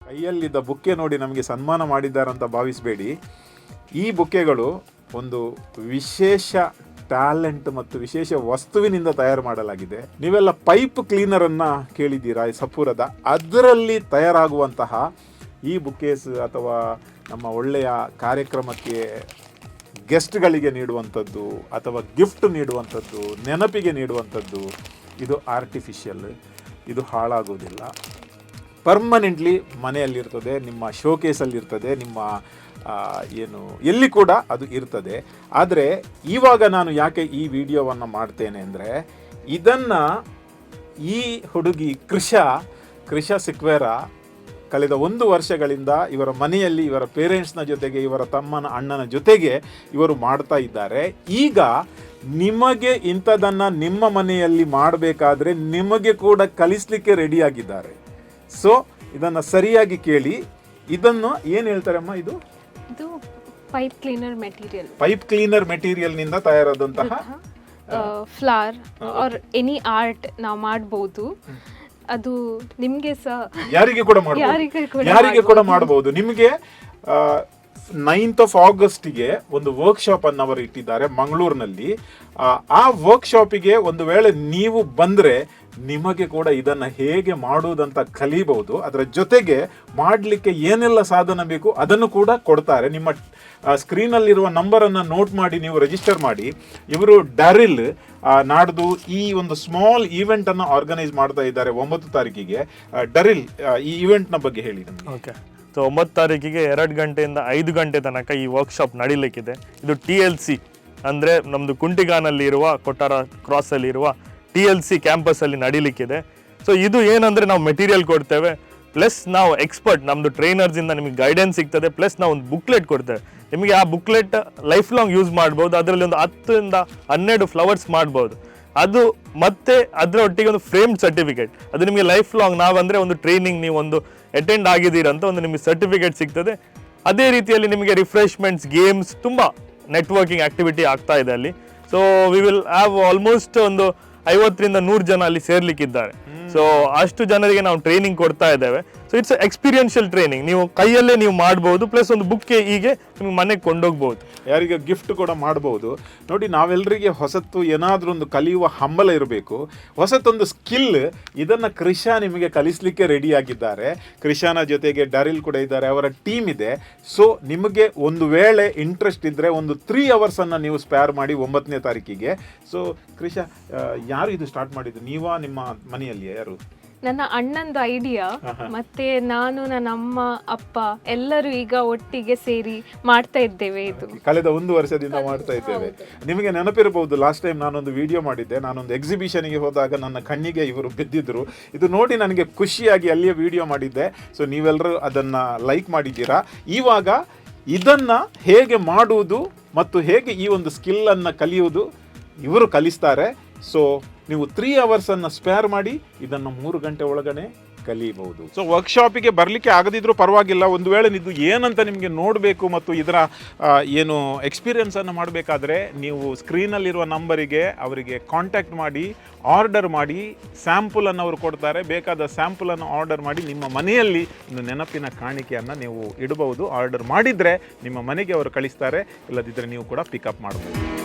ಕೈಯಲ್ಲಿದ್ದ ಬುಕ್ಕೆ ನೋಡಿ ನಮಗೆ ಸನ್ಮಾನ ಮಾಡಿದ್ದಾರಂತ ಭಾವಿಸಬೇಡಿ. ಈ ಬುಕ್ಕೆಗಳು ಒಂದು ವಿಶೇಷ ಟ್ಯಾಲೆಂಟ್ ಮತ್ತು ವಿಶೇಷ ವಸ್ತುವಿನಿಂದ ತಯಾರು ಮಾಡಲಾಗಿದೆ. ನೀವೆಲ್ಲ ಪೈಪ್ ಕ್ಲೀನರನ್ನು ಕೇಳಿದ್ದೀರಾ ಸಪೂರದ, ಅದರಲ್ಲಿ ತಯಾರಾಗುವಂತಹ ಈ ಬುಕ್ಕೇಸ್ ಅಥವಾ ನಮ್ಮ ಒಳ್ಳೆಯ ಕಾರ್ಯಕ್ರಮಕ್ಕೆ ಗೆಸ್ಟ್ಗಳಿಗೆ ನೀಡುವಂಥದ್ದು ಅಥವಾ ಗಿಫ್ಟ್ ನೀಡುವಂಥದ್ದು, ನೆನಪಿಗೆ ನೀಡುವಂಥದ್ದು, ಇದು ಆರ್ಟಿಫಿಷಿಯಲ್, ಇದು ಹಾಳಾಗೋದಿಲ್ಲ. ಪರ್ಮನೆಂಟ್ಲಿ ಮನೆಯಲ್ಲಿರ್ತದೆ, ನಿಮ್ಮ ಶೋಕೇಸಲ್ಲಿರ್ತದೆ, ನಿಮ್ಮ ಏನು ಎಲ್ಲಿ ಕೂಡ ಅದು ಇರ್ತದೆ. ಆದರೆ ಇವಾಗ ನಾನು ಯಾಕೆ ಈ ವಿಡಿಯೋವನ್ನು ಮಾಡ್ತೇನೆ ಅಂದರೆ, ಇದನ್ನು ಈ ಹುಡುಗಿ ಕೃಷ ಸಿಕ್ವೇರಾ ಕಳೆದ 1 ವರ್ಷಗಳಿಂದ ಇವರ ಮನೆಯಲ್ಲಿ ಇವರ ಪೇರೆಂಟ್ಸ್ನ ಜೊತೆಗೆ, ಇವರ ತಮ್ಮನ ಅಣ್ಣನ ಜೊತೆಗೆ ಇವರು ಮಾಡ್ತಾ ಇದ್ದಾರೆ. ಈಗ ನಿಮಗೆ ಇಂಥದನ್ನು ನಿಮ್ಮ ಮನೆಯಲ್ಲಿ ಮಾಡಬೇಕಾದ್ರೆ ನಿಮಗೆ ಕೂಡ ಕಲಿಸಲಿಕ್ಕೆ ರೆಡಿಯಾಗಿದ್ದಾರೆ. ಸೊ ಇದನ್ನು ಸರಿಯಾಗಿ ಕೇಳಿ. ಇದನ್ನು ಏನು ಹೇಳ್ತಾರಮ್ಮ? ಇದು ಪೈಪ್ ಕ್ಲೀನರ್ ಮೆಟೀರಿಯಲ್ನಿಂದ ತಯಾರಾದಂತಹ ಫ್ಲವರ್ ಆರ್ ಎನಿ ಆರ್ಟ್ ನಾವು ಮಾಡಬಹುದು. ಅದು ನಿಮಗೆ ಸಹ ಯಾರಿಗೆ ಕೂಡ ಮಾಡಬಹುದು. ನಿಮಗೆ 9th of Augustಗೆ ಒಂದು ವರ್ಕ್ಶಾಪ್ ಅನ್ನು ಅವರು ಇಟ್ಟಿದ್ದಾರೆ ಮಂಗಳೂರಿನಲ್ಲಿ. ಆ ವರ್ಕ್ಶಾಪಿಗೆ ಒಂದು ವೇಳೆ ನೀವು ಬಂದರೆ ನಿಮಗೆ ಕೂಡ ಇದನ್ನು ಹೇಗೆ ಮಾಡುವುದಂತ ಕಲಿಬಹುದು. ಅದರ ಜೊತೆಗೆ ಮಾಡಲಿಕ್ಕೆ ಏನೆಲ್ಲ ಸಾಧನ ಬೇಕು ಅದನ್ನು ಕೂಡ ಕೊಡ್ತಾರೆ. ನಿಮ್ಮ ಸ್ಕ್ರೀನಲ್ಲಿರುವ ನಂಬರನ್ನು ನೋಟ್ ಮಾಡಿ ನೀವು ರಿಜಿಸ್ಟರ್ ಮಾಡಿ. ಇವರು ಡರಿಲ್ ನಾಡ್ದು ಈ ಒಂದು ಸ್ಮಾಲ್ ಈವೆಂಟನ್ನು ಆರ್ಗನೈಸ್ ಮಾಡ್ತಾ ಇದ್ದಾರೆ 9 ತಾರೀಕಿಗೆ. ಡರಿಲ್, ಈ ಈವೆಂಟ್ನ ಬಗ್ಗೆ ಹೇಳಿ ನಮಗೆ. ಓಕೆ, ಸೊ 9 ತಾರೀಕಿಗೆ 2 ಗಂಟೆಯಿಂದ 5 ಗಂಟೆ ತನಕ ಈ ವರ್ಕ್ಶಾಪ್ ನಡೀಲಿಕ್ಕಿದೆ. ಇದು TLC ಅಂದರೆ ನಮ್ಮದು ಕುಂಟಿಗಾನಲ್ಲಿ ಇರುವ ಕೊಟ್ಟಾರ ಕ್ರಾಸಲ್ಲಿ ಇರುವ TLC ಕ್ಯಾಂಪಸಲ್ಲಿ ನಡೀಲಿಕ್ಕಿದೆ. ಸೊ ಇದು ಏನಂದರೆ ನಾವು ಮೆಟೀರಿಯಲ್ ಕೊಡ್ತೇವೆ, ಪ್ಲಸ್ ನಾವು ಎಕ್ಸ್ಪರ್ಟ್ ನಮ್ಮದು ಟ್ರೈನರ್ಸಿಂದ ನಿಮಗೆ ಗೈಡೆನ್ಸ್ ಸಿಗ್ತದೆ, ಪ್ಲಸ್ ನಾವು ಒಂದು ಬುಕ್ಲೆಟ್ ಕೊಡ್ತೇವೆ ನಿಮಗೆ. ಆ ಬುಕ್ಲೆಟ್ ಲೈಫ್ ಲಾಂಗ್ ಯೂಸ್ ಮಾಡ್ಬೋದು. ಅದರಲ್ಲಿ ಒಂದು 10ರಿಂದ 12 ಫ್ಲವರ್ಸ್ ಮಾಡ್ಬೋದು. ಅದು ಮತ್ತೆ ಅದರ ಒಟ್ಟಿಗೆ ಒಂದು ಫ್ರೇಮ್ಡ್ ಸರ್ಟಿಫಿಕೇಟ್, ಅದು ನಿಮಗೆ ಲೈಫ್ ಲಾಂಗ್ ನಾವಂದರೆ ಒಂದು ಟ್ರೈನಿಂಗ್ ನೀವು ಒಂದು ಅಟೆಂಡ್ ಆಗಿದ್ದೀರಂತ ಒಂದು ನಿಮಗೆ ಸರ್ಟಿಫಿಕೇಟ್ ಸಿಗ್ತದೆ. ಅದೇ ರೀತಿಯಲ್ಲಿ ನಿಮಗೆ ರಿಫ್ರೆಶ್ಮೆಂಟ್ಸ್, ಗೇಮ್ಸ್, ತುಂಬ ನೆಟ್ವರ್ಕಿಂಗ್ ಆಕ್ಟಿವಿಟಿ ಆಗ್ತಾ ಇದೆ ಅಲ್ಲಿ. So we will have almost ಒಂದು 50ರಿಂದ 100 ಜನ ಅಲ್ಲಿ ಸೇರ್ಲಿಕ್ಕಿದ್ದಾರೆ. ಸೊ ಅಷ್ಟು ಜನರಿಗೆ ನಾವು ಟ್ರೈನಿಂಗ್ ಕೊಡ್ತಾ ಇದ್ದೇವೆ. So it's experiential training. ನೀವು ಕೈಯಲ್ಲೇ ನೀವು ಮಾಡ್ಬೋದು, ಪ್ಲಸ್ ಒಂದು ಬುಕ್ಕೆ ಹೀಗೆ ನಿಮ್ಗೆ ಮನೆಗೆ ಕೊಂಡೋಗ್ಬೋದು. ಯಾರಿಗೆ ಗಿಫ್ಟ್ ಕೂಡ ಮಾಡ್ಬೋದು. ನೋಡಿ, ನಾವೆಲ್ಲರಿಗೆ ಹೊಸತು ಏನಾದರೂ ಒಂದು ಕಲಿಯುವ ಹಂಬಲ ಇರಬೇಕು, ಹೊಸತೊಂದು ಸ್ಕಿಲ್. ಇದನ್ನು ಕೃಷಾ ನಿಮಗೆ ಕಲಿಸಲಿಕ್ಕೆ ರೆಡಿಯಾಗಿದ್ದಾರೆ. ಕೃಷಾನ ಜೊತೆಗೆ ಡರಿಲ್ ಕೂಡ ಇದ್ದಾರೆ, ಅವರ ಟೀಮ್ ಇದೆ. ಸೊ ನಿಮಗೆ ಒಂದು ವೇಳೆ ಇಂಟ್ರೆಸ್ಟ್ ಇದ್ದರೆ ಒಂದು 3 ಅವರ್ಸನ್ನು ನೀವು ಸ್ಪೇರ್ ಮಾಡಿ 9ನೇ ತಾರೀಕಿಗೆ. ಸೊ ಕೃಷಾ, ಯಾರು ಇದು ಸ್ಟಾರ್ಟ್ ಮಾಡಿದ್ದು? ನೀವಾ, ನಿಮ್ಮ ಮನೆಯಲ್ಲಿ ಯಾರು? ನನ್ನ ಅಣ್ಣಂದು ಐಡಿಯಾ. ಮತ್ತೆ ನಾನು, ನನ್ನ ಅಮ್ಮ, ಅಪ್ಪ ಎಲ್ಲರೂ ಈಗ ಒಟ್ಟಿಗೆ ಸೇರಿ ಮಾಡ್ತಾ ಇದ್ದೇವೆ. ಇದು ಕಳೆದ 1 ವರ್ಷದಿಂದ ಮಾಡ್ತಾ ಇದ್ದೇವೆ. ನಿಮಗೆ ನೆನಪಿರಬಹುದು, ಲಾಸ್ಟ್ ಟೈಮ್ ನಾನೊಂದು ವಿಡಿಯೋ ಮಾಡಿದ್ದೆ. ನಾನೊಂದು ಎಕ್ಸಿಬಿಷನ್ಗೆ ಹೋದಾಗ ನನ್ನ ಕಣ್ಣಿಗೆ ಇವರು ಬಿದ್ದಿದ್ರು. ಇದು ನೋಡಿ ನನಗೆ ಖುಷಿಯಾಗಿ ಅಲ್ಲಿಯೇ ವಿಡಿಯೋ ಮಾಡಿದ್ದೆ. ಸೊ ನೀವೆಲ್ಲರೂ ಅದನ್ನು ಲೈಕ್ ಮಾಡಿದ್ದೀರಾ. ಇವಾಗ ಇದನ್ನು ಹೇಗೆ ಮಾಡುವುದು ಮತ್ತು ಹೇಗೆ ಈ ಒಂದು ಸ್ಕಿಲ್ಲನ್ನು ಕಲಿಯುವುದು ಇವರು ಕಲಿಸ್ತಾರೆ. ಸೊ ನೀವು 3 ಅವರ್ಸನ್ನು ಸ್ಪೇರ್ ಮಾಡಿ ಇದನ್ನು 3 ಗಂಟೆ ಒಳಗಡೆ ಕಲಿಯಬಹುದು. ಸೊ ವರ್ಕ್ಶಾಪಿಗೆ ಬರಲಿಕ್ಕೆ ಆಗದಿದ್ರೂ ಪರವಾಗಿಲ್ಲ. ಒಂದು ವೇಳೆ ಇದು ಏನಂತ ನಿಮಗೆ ನೋಡಬೇಕು ಮತ್ತು ಇದರ ಏನು ಎಕ್ಸ್ಪೀರಿಯನ್ಸನ್ನು ಮಾಡಬೇಕಾದ್ರೆ ನೀವು ಸ್ಕ್ರೀನಲ್ಲಿರುವ ನಂಬರಿಗೆ ಅವರಿಗೆ ಕಾಂಟ್ಯಾಕ್ಟ್ ಮಾಡಿ, ಆರ್ಡರ್ ಮಾಡಿ. ಸ್ಯಾಂಪುಲನ್ನು ಅವರು ಕೊಡ್ತಾರೆ. ಬೇಕಾದ ಸ್ಯಾಂಪುಲನ್ನು ಆರ್ಡರ್ ಮಾಡಿ ನಿಮ್ಮ ಮನೆಯಲ್ಲಿ ಒಂದು ನೆನಪಿನ ಕಾಣಿಕೆಯನ್ನು ನೀವು ಇಡಬಹುದು. ಆರ್ಡರ್ ಮಾಡಿದರೆ ನಿಮ್ಮ ಮನೆಗೆ ಅವರು ಕಳಿಸ್ತಾರೆ, ಇಲ್ಲದಿದ್ದರೆ ನೀವು ಕೂಡ ಪಿಕಪ್ ಮಾಡಬಹುದು.